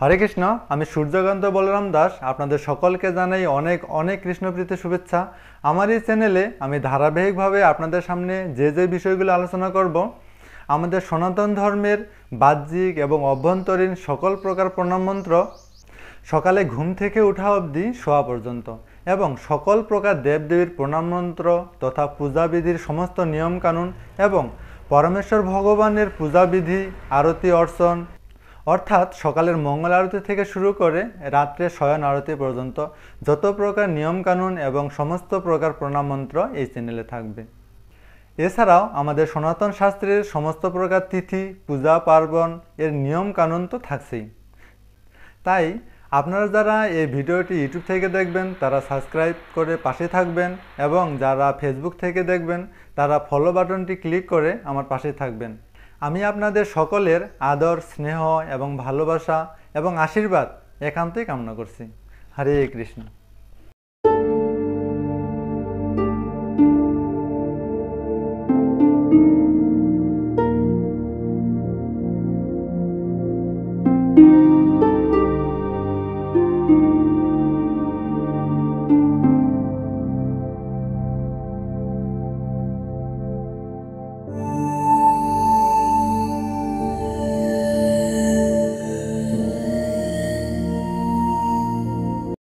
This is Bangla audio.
হরে কৃষ্ণ। আমি সূর্যকান্ত বলরাম দাস আপনাদের সকলকে জানাই অনেক অনেক কৃষ্ণপ্রীতি শুভেচ্ছা। আমার এই চ্যানেলে আমি ধারাবাহিকভাবে আপনাদের সামনে যে বিষয়গুলো আলোচনা করব, আমাদের সনাতন ধর্মের বাহ্যিক এবং অভ্যন্তরীণ সকল প্রকার প্রণাম মন্ত্র, সকালে ঘুম থেকে ওঠা অবধি শোয়া পর্যন্ত, এবং সকল প্রকার দেবদেবীর প্রণাম মন্ত্র তথা পূজাবিধির সমস্ত নিয়মকানুন এবং পরমেশ্বর ভগবানের পূজাবিধি, আরতি অর্চন, অর্থাৎ সকালের মঙ্গল আরতি থেকে শুরু করে রাত্রে শয়ন আরতি পর্যন্ত যত প্রকার নিয়মকানুন এবং সমস্ত প্রকার প্রণাম মন্ত্র এই চ্যানেলে থাকবে। এছাড়াও আমাদের সনাতন শাস্ত্রের সমস্ত প্রকার তিথি, পূজা পার্বণ এর নিয়মকানুন তো থাকছেই। তাই আপনারা যারা এই ভিডিওটি ইউটিউব থেকে দেখবেন তারা সাবস্ক্রাইব করে পাশে থাকবেন, এবং যারা ফেসবুক থেকে দেখবেন তারা ফলো বাটনটি ক্লিক করে আমার পাশে থাকবেন। আমি আপনাদের সকলের আদর, স্নেহ এবং ভালোবাসা এবং আশীর্বাদ একান্তই কামনা করছি। হরে কৃষ্ণ।